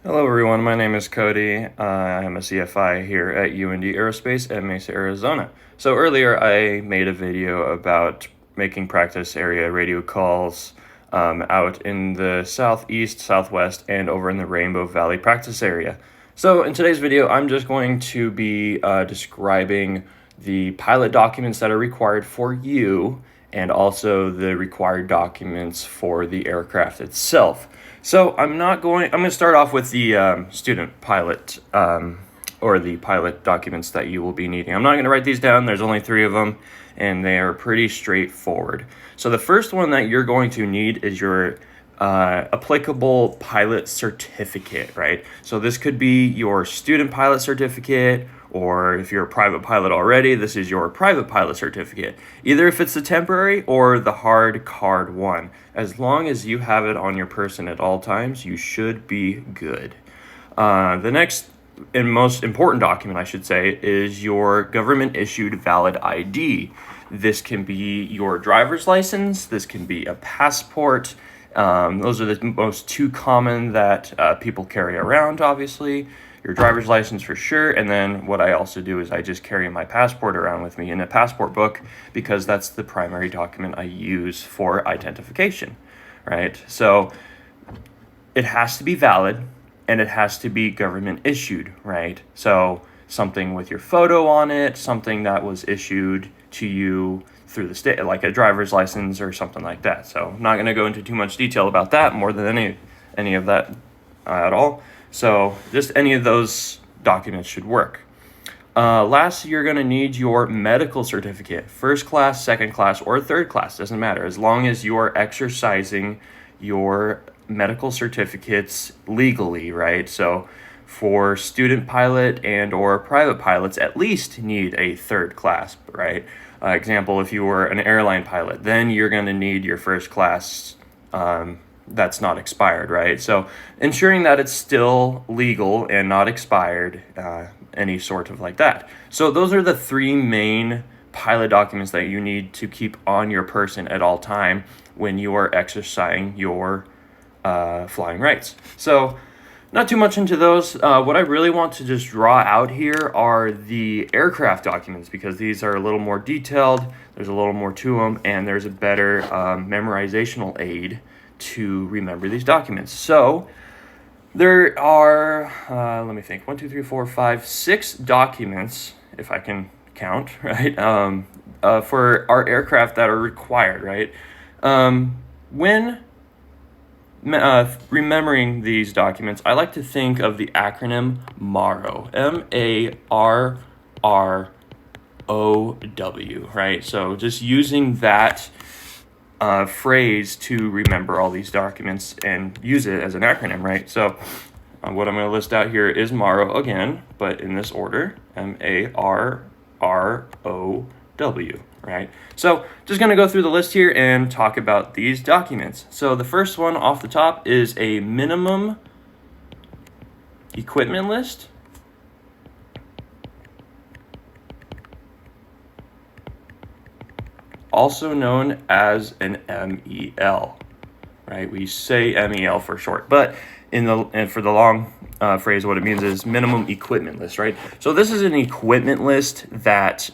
Hello everyone, my name is Cody. I'm a CFI here at UND Aerospace at Mesa, Arizona. So earlier I made a video about making practice area radio calls out in the southeast, southwest, and over in the Rainbow Valley practice area. So in today's video, I'm just going to be describing the pilot documents that are required for you and also the required documents for the aircraft itself. So I'm going to start off with the student pilot or the pilot documents that you will be needing. I'm not going to write these down. There's only 3 of them, and they are pretty straightforward. So the first one that you're going to need is your applicable pilot certificate, right? So this could be your student pilot certificate, or if you're a private pilot already, this is your private pilot certificate. Either if it's the temporary or the hard card one. As long as you have it on your person at all times, you should be good. The next and most important document, I should say, is your government issued valid ID. This can be your driver's license, this can be a passport. Those are the most 2 common that people carry around, obviously. Your driver's license for sure, and then what I also do is I just carry my passport around with me in a passport book because that's the primary document I use for identification, right? So it has to be valid and it has to be government issued, right? So something with your photo on it, something that was issued to you through the state, like a driver's license or something like that. So I'm not going to go into too much detail about that more than any of that at all. So just any of those documents should work. Last, you're going to need your medical certificate, 1st class, 2nd class, or 3rd class, doesn't matter, as long as you're exercising your medical certificates legally, right? So for student pilot and or private pilots, at least need a 3rd class, right? Example, if you were an airline pilot, then you're going to need your 1st class that's not expired, right? So ensuring that it's still legal and not expired, any sort of like that. So those are the 3 main pilot documents that you need to keep on your person at all time when you are exercising your flying rights. So not too much into those. What I really want to just draw out here are the aircraft documents because these are a little more detailed, there's a little more to them, and there's a better memorizational aid to remember these documents. So there are, let me think, 1, 2, 3, 4, 5, 6 documents, if I can count, right, for our aircraft that are required, right? When remembering these documents, I like to think of the acronym MARO, MARROW, right? So just using that phrase to remember all these documents and use it as an acronym, right? So what I'm going to list out here is MARO again, but in this order, MARROW, right? So just going to go through the list here and talk about these documents. So the first one off the top is a minimum equipment list. Also known as an MEL, right? We say MEL for short, but for the long phrase, what it means is minimum equipment list, right? So this is an equipment list that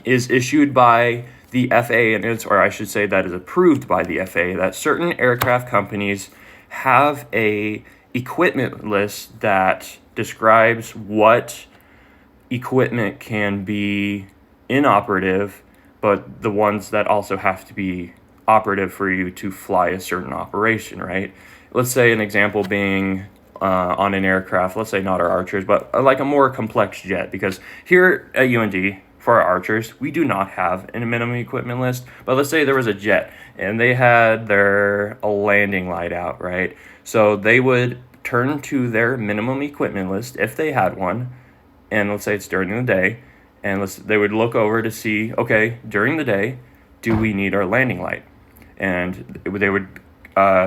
is issued by the FAA, or I should say that is approved by the FAA, that certain aircraft companies have a equipment list that describes what equipment can be inoperative, but the ones that also have to be operative for you to fly a certain operation, right? Let's say an example being on an aircraft, let's say not our Archers, but like a more complex jet, because here at UND, for our Archers, we do not have a minimum equipment list, but let's say there was a jet and they had their landing light out, right? So they would turn to their minimum equipment list if they had one, and let's say it's during the day, and they would look over to see, okay, during the day, do we need our landing light? And they would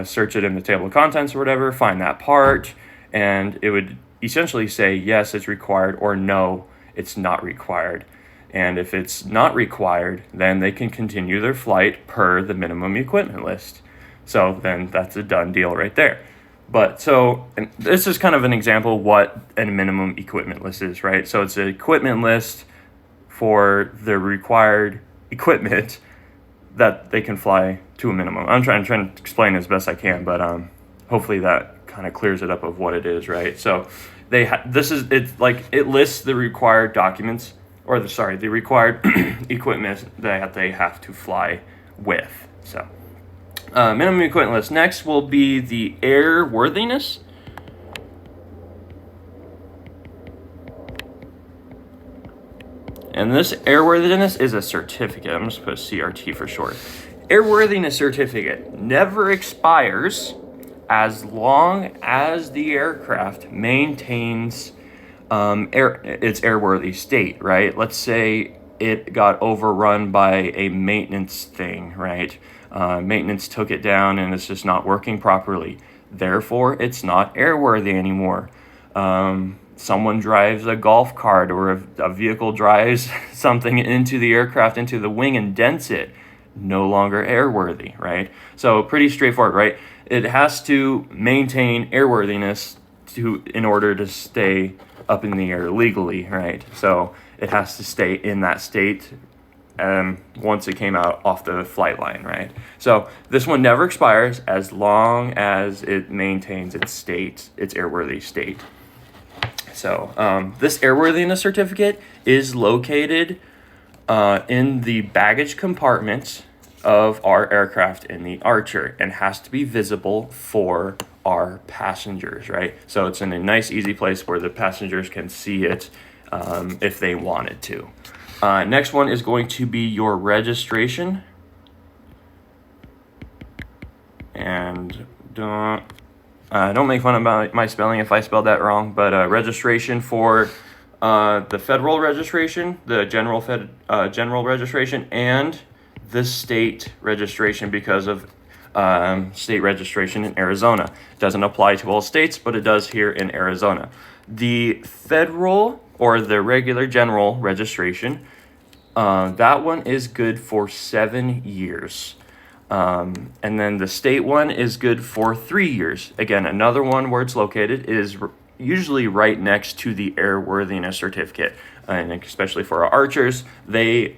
search it in the table of contents or whatever, find that part, and it would essentially say, yes, it's required, or no, it's not required. And if it's not required, then they can continue their flight per the minimum equipment list. So then that's a done deal right there. But so, and this is kind of an example of what a minimum equipment list is, right? So it's an equipment list for the required equipment that they can fly to a minimum. I'm trying to explain as best I can, but hopefully that kind of clears it up of what it is, right? So it lists the required documents, or the required equipment that they have to fly with. So minimum equipment list. Next will be the airworthiness. And this airworthiness is a certificate. I'm just going to put CRT for short. Airworthiness certificate never expires as long as the aircraft maintains its airworthy state, right? Let's say it got overrun by a maintenance thing, right? Maintenance took it down and it's just not working properly. Therefore, it's not airworthy anymore. Someone drives a golf cart, or a vehicle drives something into the aircraft, into the wing, and dents it. No longer airworthy, right? So pretty straightforward, right? It has to maintain airworthiness in order to stay up in the air legally, right? So it has to stay in that state once it came out off the flight line, right? So this one never expires as long as it maintains its state, its airworthy state. So this airworthiness certificate is located in the baggage compartment of our aircraft in the Archer, and has to be visible for our passengers, right? So it's in a nice, easy place where the passengers can see it if they wanted to. Next one is going to be your registration. And don't make fun of my spelling if I spelled that wrong, but registration for the federal registration, the general registration, and the state registration, because of state registration in Arizona. It doesn't apply to all states, but it does here in Arizona. The federal or the regular general registration, that one is good for 7 years. And then the state one is good for 3 years. Again, another one where it's located is usually right next to the airworthiness certificate. And especially for our Archers, they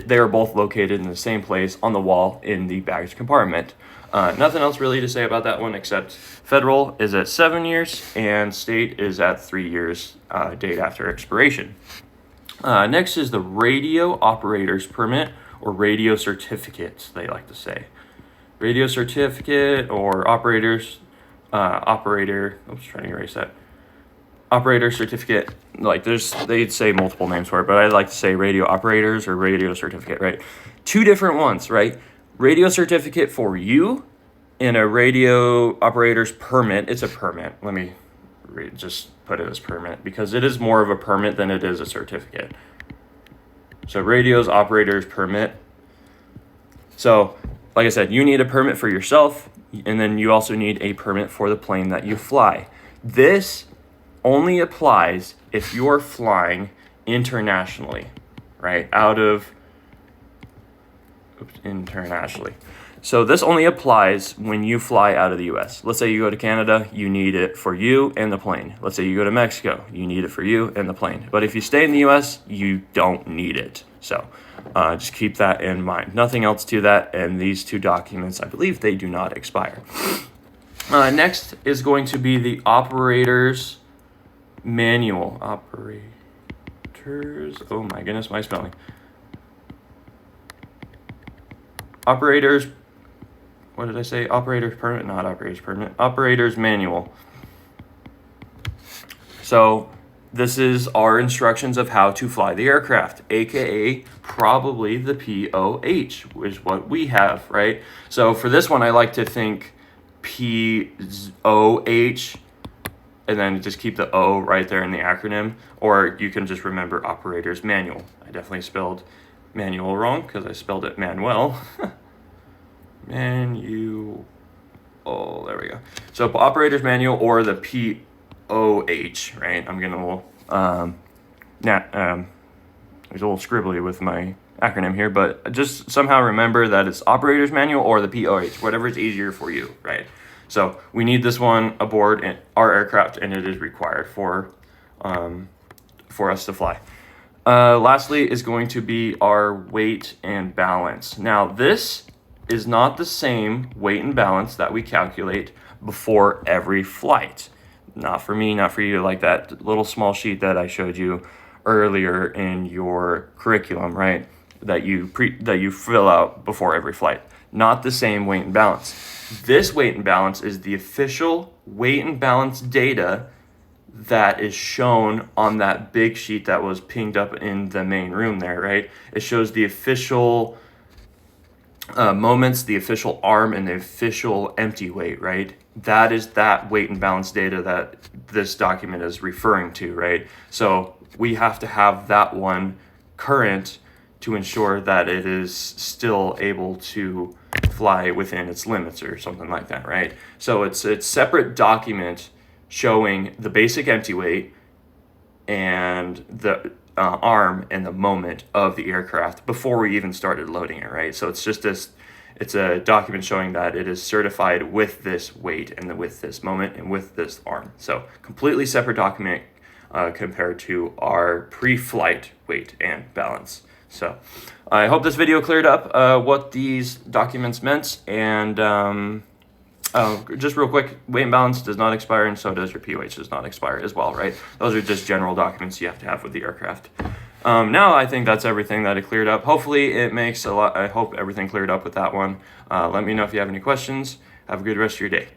are both located in the same place on the wall in the baggage compartment. Nothing else really to say about that one, except federal is at 7 years and state is at 3 years, date after expiration. Next is the radio operator's permit, or radio certificate, they like to say. Radio certificate or operator, trying to erase that. Operator certificate, like they'd say multiple names for it, but I like to say radio operators or radio certificate, right? Two different ones, right? Radio certificate for you and a radio operator's permit. It's a permit. Let me just put it as permit, because it is more of a permit than it is a certificate. So radio's operator's permit. So like I said, you need a permit for yourself, and then you also need a permit for the plane that you fly. This only applies if you're flying internationally, right? Internationally. So this only applies when you fly out of the U.S. Let's say you go to Canada, you need it for you and the plane. Let's say you go to Mexico, you need it for you and the plane. But if you stay in the U.S., you don't need it. So just keep that in mind. Nothing else to that, and these two documents, I believe they do not expire. Next is going to be the operator's manual. Oh my goodness, my spelling. Operator's, what did I say? Operator's permit, not operator's permit. Operator's manual. So this is our instructions of how to fly the aircraft, aka probably the POH, which is what we have, right? So for this one, I like to think POH, and then just keep the O right there in the acronym, or you can just remember operator's manual. I definitely spelled manual wrong because I spelled it Manuel. Manual. Oh, there we go. So operator's manual, or the POH, right? I'm getting a little there's a little scribbly with my acronym here, but just somehow remember that it's operator's manual or the POH, whatever is easier for you, right? So we need this one aboard our aircraft, and it is required for us to fly. Lastly is going to be our weight and balance. Now, this is not the same weight and balance that we calculate before every flight. Not for me, not for you, like that little small sheet that I showed you earlier in your curriculum, right? That you fill out before every flight. Not the same weight and balance. This weight and balance is the official weight and balance data that is shown on that big sheet that was pinged up in the main room there, right? It shows the official moments, the official arm, and the official empty weight, right? That is that weight and balance data that this document is referring to, right? So we have to have that one current to ensure that it is still able to fly within its limits or something like that, right? So it's a separate document showing the basic empty weight and the arm and the moment of the aircraft before we even started loading it, right? So it's just this, it's a document showing that it is certified with this weight and with this moment and with this arm. So completely separate document compared to our pre-flight weight and balance. So I hope this video cleared up what these documents meant, and just real quick, weight and balance does not expire, and so does your POH does not expire as well, right? Those are just general documents you have to have with the aircraft. Now I think that's everything that it cleared up. Hopefully it makes a lot, I hope everything cleared up with that one. Let me know if you have any questions. Have a good rest of your day.